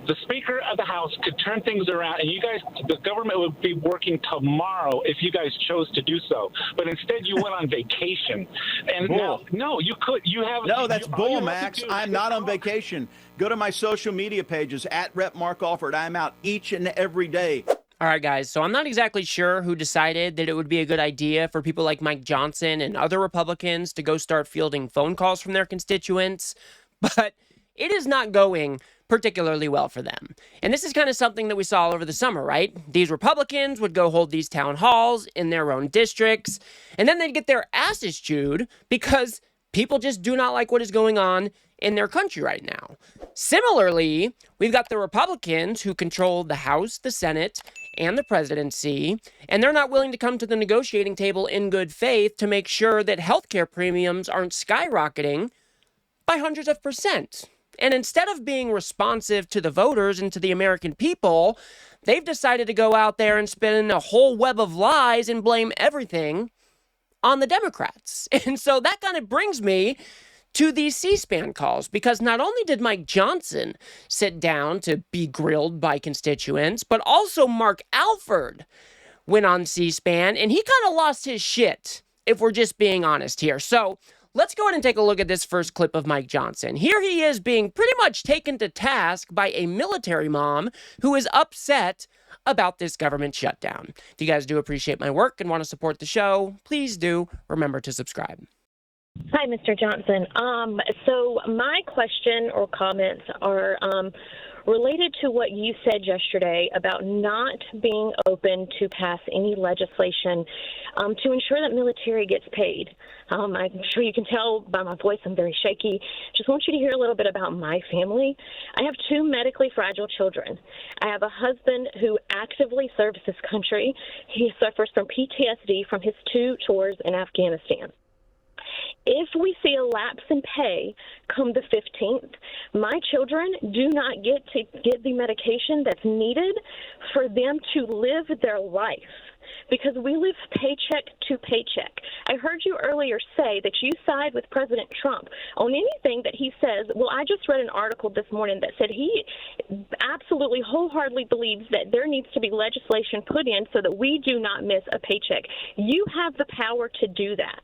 the Speaker of the House could turn things around, and you guys, the government would be working tomorrow if you guys chose to do so. But instead, you went on vacation. And no, you could. You have. No, that's bull, Max. Do I'm not on vacation. Go to my social media pages, @Rep Mark Alford. I'm out each and every day. All right, guys, so I'm not exactly sure who decided that it would be a good idea for people like Mike Johnson and other Republicans to go start fielding phone calls from their constituents, but it is not going particularly well for them. And this is kind of something that we saw all over the summer, right? These Republicans would go hold these town halls in their own districts, and then they'd get their asses chewed because people just do not like what is going on in their country right now. Similarly, we've got the Republicans who control the House, the Senate, and the presidency, and they're not willing to come to the negotiating table in good faith to make sure that healthcare premiums aren't skyrocketing by hundreds of percent. And instead of being responsive to the voters and to the American people, they've decided to go out there and spin a whole web of lies and blame everything on the Democrats. And so that kind of brings me to these C-SPAN calls, because not only did Mike Johnson sit down to be grilled by constituents, but also Mark Alford went on C-SPAN, and he kind of lost his shit, if we're just being honest here. So let's go ahead and take a look at this first clip of Mike Johnson. Here he is being pretty much taken to task by a military mom who is upset about this government shutdown. If you guys do appreciate my work and want to support the show, please do remember to subscribe. Hi, Mr. Johnson. So my question or comments are related to what you said yesterday about not being open to pass any legislation to ensure that military gets paid. I'm sure you can tell by my voice I'm very shaky. Just want you to hear a little bit about my family. I have 2 medically fragile children. I have a husband who actively serves this country. He suffers from PTSD from his 2 tours in Afghanistan. If we see a lapse in pay come the 15th, my children do not get to get the medication that's needed for them to live their life, because we live paycheck to paycheck. I heard you earlier say that you side with President Trump on anything that he says. Well, I just read an article this morning that said he absolutely wholeheartedly believes that there needs to be legislation put in so that we do not miss a paycheck. You have the power to do that.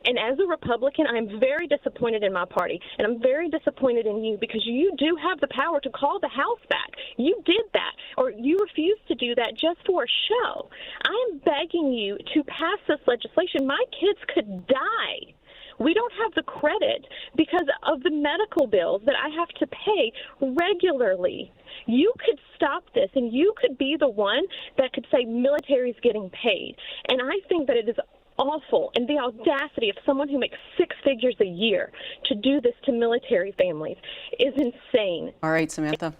And as a Republican, I'm very disappointed in my party, and I'm very disappointed in you, because you do have the power to call the House back. You did that, or you refused to do that just for a show. I am begging you to pass this legislation. My kids could die. We don't have the credit because of the medical bills that I have to pay regularly. You could stop this, and you could be the one that could say military is getting paid. And I think that it is awful, and the audacity of someone who makes 6 figures a year to do this to military families is insane. All right, Samantha.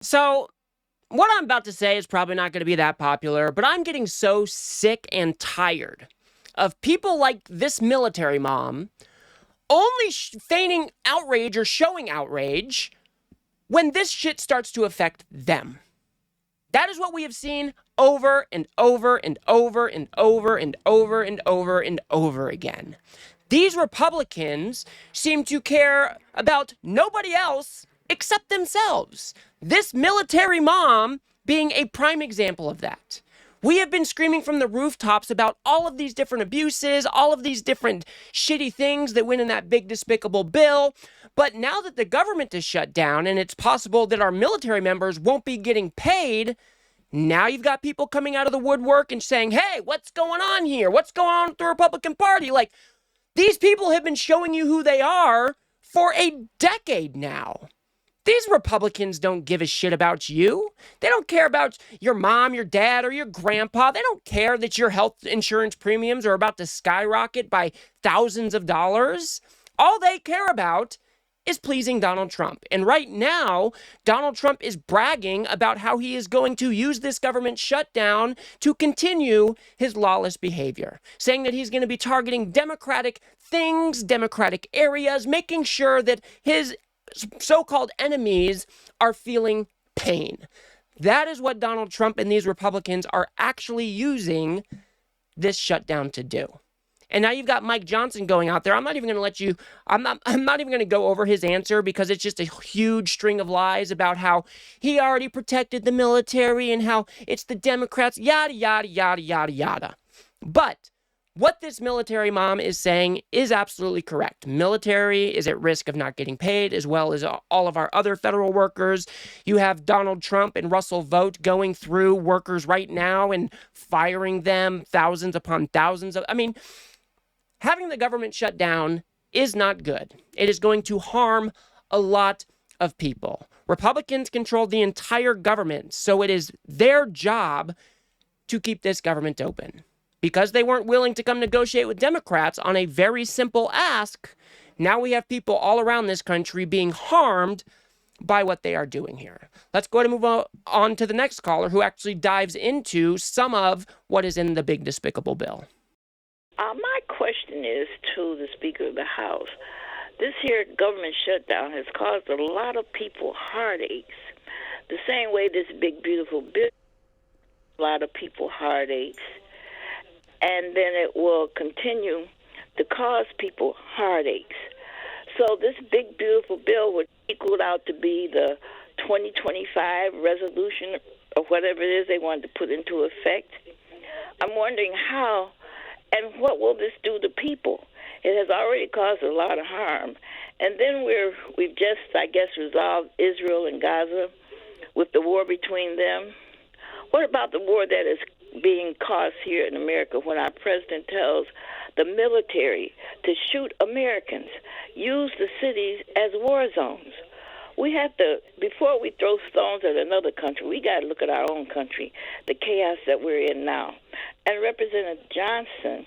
So what I'm about to say is probably not going to be that popular, but I'm getting so sick and tired of people like this military mom only feigning outrage or showing outrage when this shit starts to affect them. That is what we have seen over and over and over and over and over and over and over again. These Republicans seem to care about nobody else except themselves. This military mom being a prime example of that. We have been screaming from the rooftops about all of these different abuses, all of these different shitty things that went in that big despicable bill. But now that the government is shut down and it's possible that our military members won't be getting paid, now you've got people coming out of the woodwork and saying, hey, what's going on here? What's going on with the Republican Party? Like, these people have been showing you who they are for a decade now. These Republicans don't give a shit about you. They don't care about your mom, your dad, or your grandpa. They don't care that your health insurance premiums are about to skyrocket by thousands of dollars. All they care about is pleasing Donald Trump. And right now, Donald Trump is bragging about how he is going to use this government shutdown to continue his lawless behavior, saying that he's going to be targeting Democratic things, Democratic areas, making sure that his so-called enemies are feeling pain. That is what Donald Trump and these Republicans are actually using this shutdown to do. And now you've got Mike Johnson going out there. I'm not even going to I'm not even going to go over his answer because it's just a huge string of lies about how he already protected the military and how it's the Democrats, yada, yada, yada, yada, yada. But what this military mom is saying is absolutely correct. Military is at risk of not getting paid, as well as all of our other federal workers. You have Donald Trump and Russell Vought going through workers right now and firing them thousands upon thousands of. Having the government shut down is not good. It is going to harm a lot of people. Republicans control the entire government, so it is their job to keep this government open. Because they weren't willing to come negotiate with Democrats on a very simple ask, now we have people all around this country being harmed by what they are doing here. Let's go ahead and move on to the next caller who actually dives into some of what is in the big despicable bill. My question is to the Speaker of the House. This here government shutdown has caused a lot of people heartaches. The same way this big, beautiful bill, a lot of people heartaches. And then it will continue to cause people heartaches. So this big, beautiful bill would equal out to be the 2025 resolution or whatever it is they wanted to put into effect. I'm wondering how and what will this do to people? It has already caused a lot of harm. And then we've just, I guess, resolved Israel and Gaza with the war between them. What about the war that is being caused here in America when our president tells the military to shoot Americans, use the cities as war zones? We have to, before we throw stones at another country, we got to look at our own country, the chaos that we're in now. And Representative Johnson,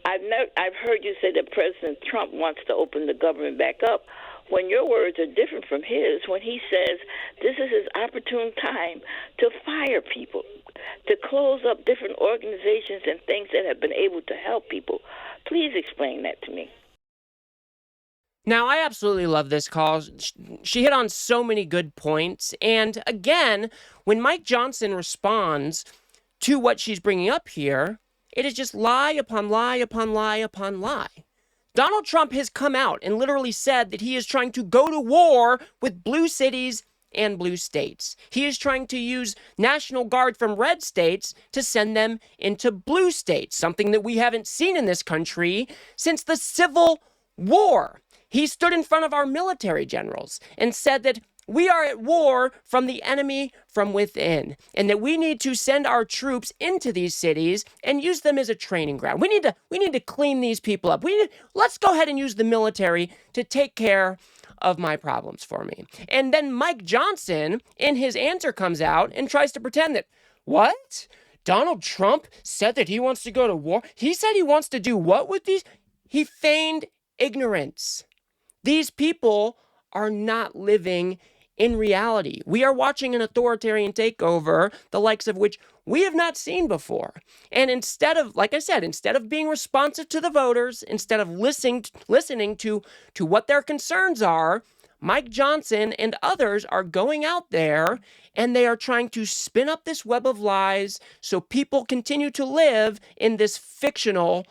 I've heard you say that President Trump wants to open the government back up, when your words are different from his, when he says this is his opportune time to fire people, to close up different organizations and things that have been able to help people. Please explain that to me. Now, I absolutely love this call. She hit on so many good points. And again, when Mike Johnson responds to what she's bringing up here, it is just lie upon lie upon lie upon lie. Donald Trump has come out and literally said that he is trying to go to war with blue cities and blue states. He is trying to use National Guard from red states to send them into blue states, something that we haven't seen in this country since the Civil War. He stood in front of our military generals and said that we are at war from the enemy from within, and that we need to send our troops into these cities and use them as a training ground. We need to clean these people up. Let's go ahead and use the military to take care of my problems for me. And then Mike Johnson, in his answer, comes out and tries to pretend that, what? Donald Trump said that he wants to go to war? He said he wants to do what with these? He feigned ignorance. These people are not living in reality. We are watching an authoritarian takeover, the likes of which we have not seen before. And instead of, like I said, instead of being responsive to the voters, instead of listening to what their concerns are, Mike Johnson and others are going out there and they are trying to spin up this web of lies so people continue to live in this fictional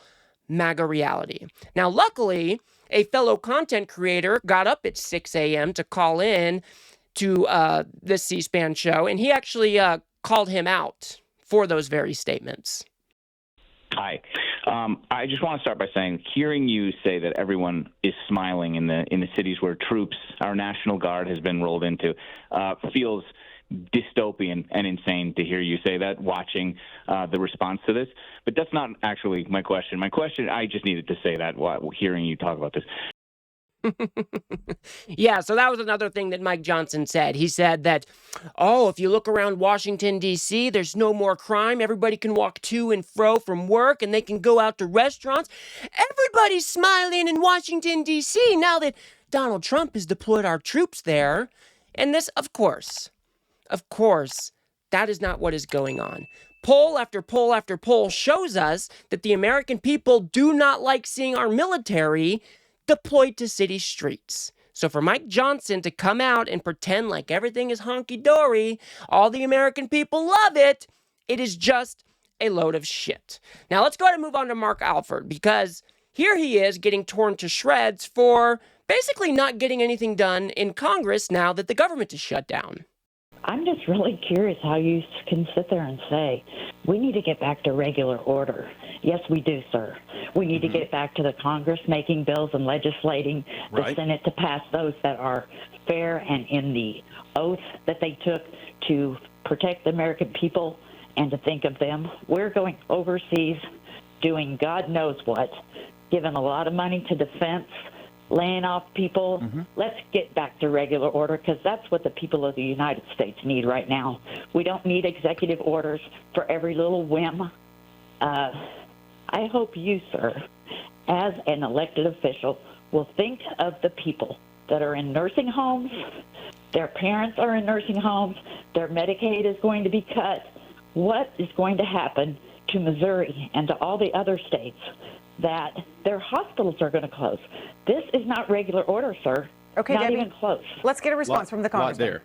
MAGA reality. Now, luckily, a fellow content creator got up at 6 a.m. to call in to this C-SPAN show, and he actually called him out for those very statements. Hi. I just want to start by saying, hearing you say that everyone is smiling in the cities where troops, our National Guard, has been rolled into, feels dystopian and insane to hear you say that, watching the response to this. But that's not actually my question. My question, I just needed to say that while hearing you talk about this. Yeah, so that was another thing that Mike Johnson said. He said that, if you look around Washington, D.C., there's no more crime. Everybody can walk to and fro from work, and they can go out to restaurants. Everybody's smiling in Washington, D.C. now that Donald Trump has deployed our troops there. And this, of course, that is not what is going on. Poll after poll after poll shows us that the American people do not like seeing our military deployed to city streets. So for Mike Johnson to come out and pretend like everything is honky-dory, all the American people love it, it is just a load of shit. Now let's go ahead and move on to Mark Alford, because here he is getting torn to shreds for basically not getting anything done in Congress now that the government is shut down. I'm just really curious how you can sit there and say, we need to get back to regular order. Yes, we do, sir. We need to get back to the Congress making bills and legislating the Senate to pass those that are fair and in the oath that they took to protect the American people and to think of them. We're going overseas doing God knows what, giving a lot of money to defense, laying off people. Let's get back to regular order, because that's what the people of the United States need right now. We don't need executive orders for every little whim. I hope you, sir, as an elected official, will think of the people that are in nursing homes. Their parents are in nursing homes. Their Medicaid is going to be cut. What is going to happen to Missouri and to all the other states that their hospitals are going to close? This is not regular order, sir. Okay, not Debbie, even close. Let's get a response from the congressman. There.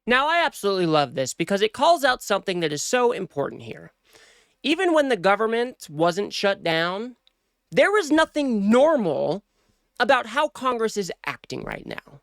Now, I absolutely love this because it calls out something that is so important here. Even when the government wasn't shut down, there was nothing normal about how Congress is acting right now.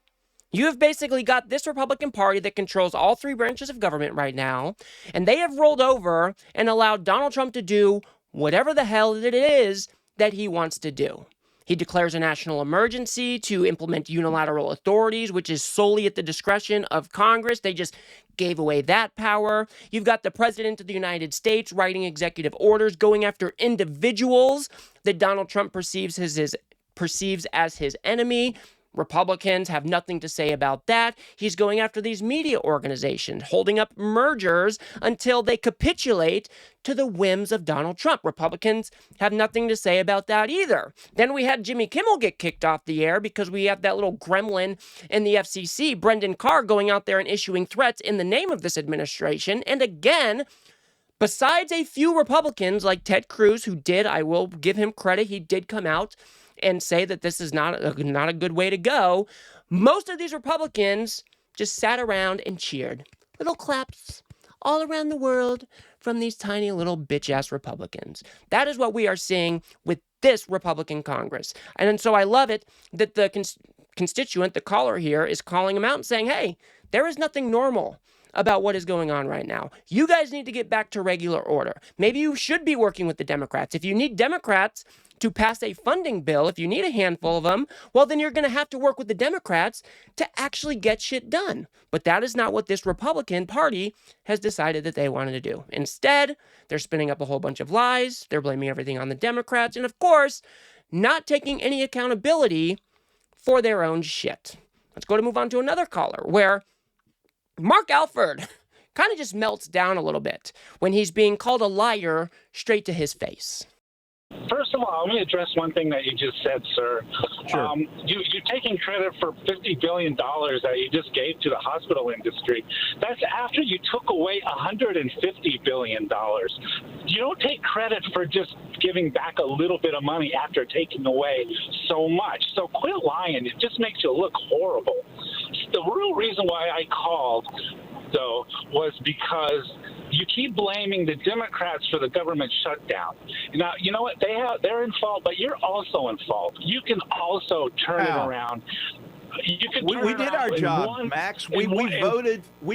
You have basically got this Republican Party that controls all three branches of government right now, and they have rolled over and allowed Donald Trump to do whatever the hell it is that he wants to do. He declares a national emergency to implement unilateral authorities, which is solely at the discretion of Congress. They just gave away that power. You've got the President of the United States writing executive orders, going after individuals that Donald Trump perceives as his enemy. Republicans have nothing to say about that. He's going after these media organizations, holding up mergers until they capitulate to the whims of Donald Trump. Republicans have nothing to say about that either. Then we had Jimmy Kimmel get kicked off the air because we have that little gremlin in the FCC, Brendan Carr, going out there and issuing threats in the name of this administration. And again, besides a few Republicans like Ted Cruz, who did, I will give him credit, he did come out and say that this is not a good way to go, most of these Republicans just sat around and cheered. Little claps all around the world from these tiny little bitch-ass Republicans. That is what we are seeing with this Republican Congress. And so I love it that the constituent, the caller here, is calling him out and saying, hey, there is nothing normal about what is going on right now. You guys need to get back to regular order. Maybe you should be working with the Democrats. If you need Democrats to pass a funding bill, if you need a handful of them, well, then you're going to have to work with the Democrats to actually get shit done. But that is not what this Republican Party has decided that they wanted to do. Instead, they're spinning up a whole bunch of lies. They're blaming everything on the Democrats. And of course, not taking any accountability for their own shit. Let's go to move on to another caller where Mark Alford kind of just melts down a little bit when he's being called a liar straight to his face. First of all, let me address one thing that you just said, sir. Sure. You're taking credit for $50 billion that you just gave to the hospital industry. That's after you took away $150 billion. You don't take credit for just giving back a little bit of money after taking away so much. So quit lying. It just makes you look horrible. The real reason why I called, though, was because you keep blaming the Democrats for the government shutdown. Now, you know what? They're in fault, but you're also in fault. You can also turn it around. We did our job, Max. We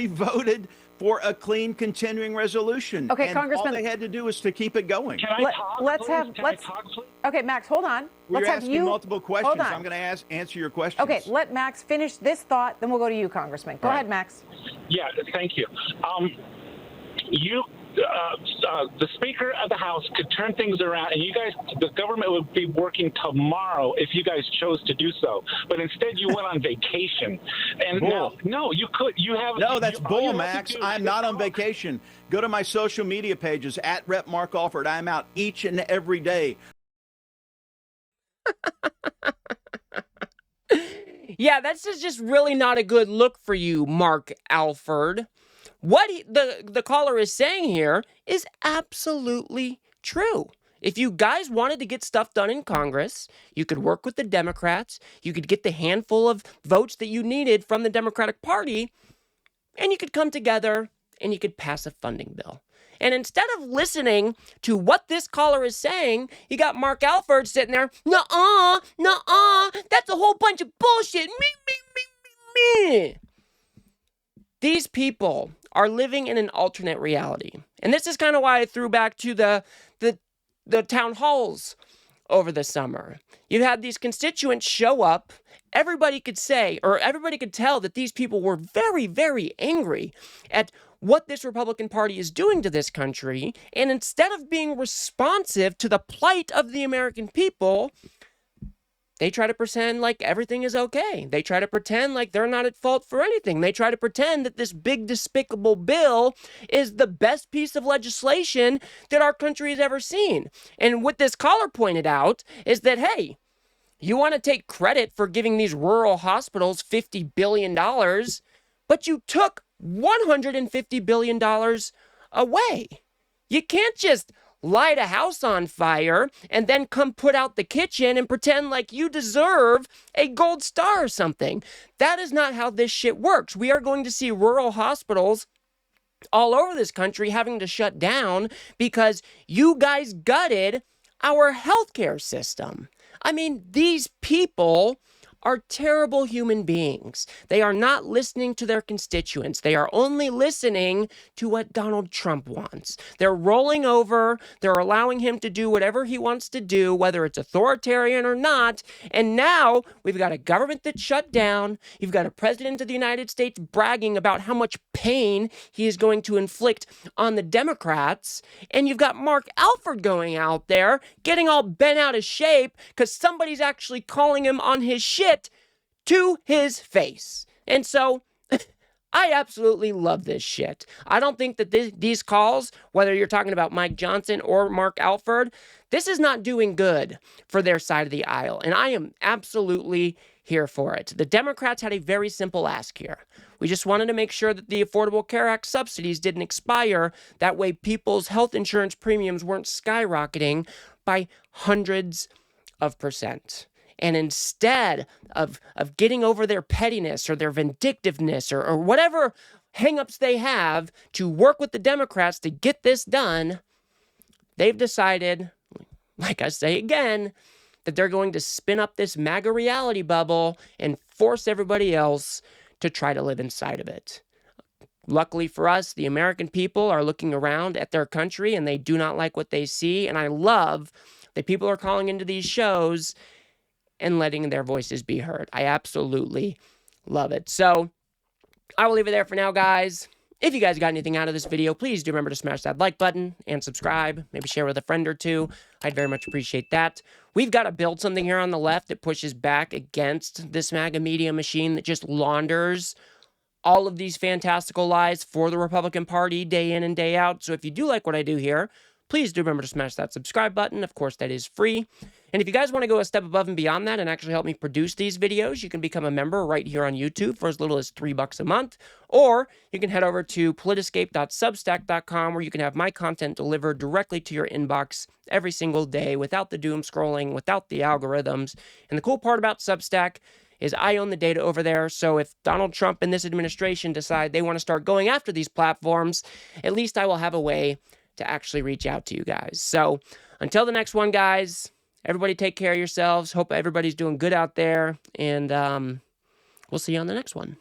voted for a clean continuing resolution. Okay, and Congressman, all they had to do was to keep it going. Can I talk, please? Okay, Max, hold on. We're asking multiple questions. I'm going to answer your questions. Okay, let Max finish this thought, then we'll go to you, Congressman. Go ahead, Max. Yeah, thank you. The Speaker of the House could turn things around, and the government would be working tomorrow if you guys chose to do so. But instead, you went on vacation. And no, you could. No, that's bull, Max. I'm not on vacation. Go to my social media pages at Rep Mark Alford. I'm out each and every day. Yeah, that's just really not a good look for you, Mark Alford. What the caller is saying here is absolutely true. If you guys wanted to get stuff done in Congress, you could work with the Democrats, you could get the handful of votes that you needed from the Democratic Party, and you could come together and you could pass a funding bill. And instead of listening to what this caller is saying, you got Mark Alford sitting there, nuh-uh, nuh-uh, that's a whole bunch of bullshit, me. These people are living in an alternate reality. And this is kind of why I threw back to the town halls over the summer. You had these constituents show up. Everybody could say, or everybody could tell that these people were very, very angry at what this Republican Party is doing to this country. And instead of being responsive to the plight of the American people, they try to pretend like everything is okay. They try to pretend like they're not at fault for anything. They try to pretend that this big despicable bill is the best piece of legislation that our country has ever seen. And what this caller pointed out is that, hey, you want to take credit for giving these rural hospitals $50 billion, but you took $150 billion away. You can't just light a house on fire and then come put out the kitchen and pretend like you deserve a gold star or something. That is not how this shit works. We are going to see rural hospitals all over this country having to shut down because you guys gutted our healthcare system. I mean, these people are terrible human beings. They are not listening to their constituents. They are only listening to what Donald Trump wants. They're rolling over. They're allowing him to do whatever he wants to do, whether it's authoritarian or not. And now we've got a government that's shut down. You've got a president of the United States bragging about how much pain he is going to inflict on the Democrats. And you've got Mark Alford going out there getting all bent out of shape because somebody's actually calling him on his shit to his face. And so I absolutely love this shit. I don't think that these calls, whether you're talking about Mike Johnson or Mark Alford, this is not doing good for their side of the aisle. And I am absolutely here for it. The Democrats had a very simple ask here. We just wanted to make sure that the Affordable Care Act subsidies didn't expire. That way people's health insurance premiums weren't skyrocketing by hundreds of percent. And instead of getting over their pettiness or their vindictiveness or whatever hangups they have to work with the Democrats to get this done, they've decided, like I say again, that they're going to spin up this MAGA reality bubble and force everybody else to try to live inside of it. Luckily for us, the American people are looking around at their country and they do not like what they see. And I love that people are calling into these shows and letting their voices be heard. I absolutely love it. So I will leave it there for now, guys. If you guys got anything out of this video, please do remember to smash that like button and subscribe. Maybe share with a friend or two. I'd very much appreciate that. We've got to build something here on the left that pushes back against this MAGA media machine that just launders all of these fantastical lies for the Republican Party day in and day out. So if you do like what I do here, please do remember to smash that subscribe button. Of course, that is free. And if you guys want to go a step above and beyond that and actually help me produce these videos, you can become a member right here on YouTube for as little as $3 a month. Or you can head over to politiscape.substack.com where you can have my content delivered directly to your inbox every single day without the doom scrolling, without the algorithms. And the cool part about Substack is I own the data over there. So if Donald Trump and this administration decide they want to start going after these platforms, at least I will have a way to actually reach out to you guys. So until the next one, guys, everybody take care of yourselves. Hope everybody's doing good out there. And we'll see you on the next one.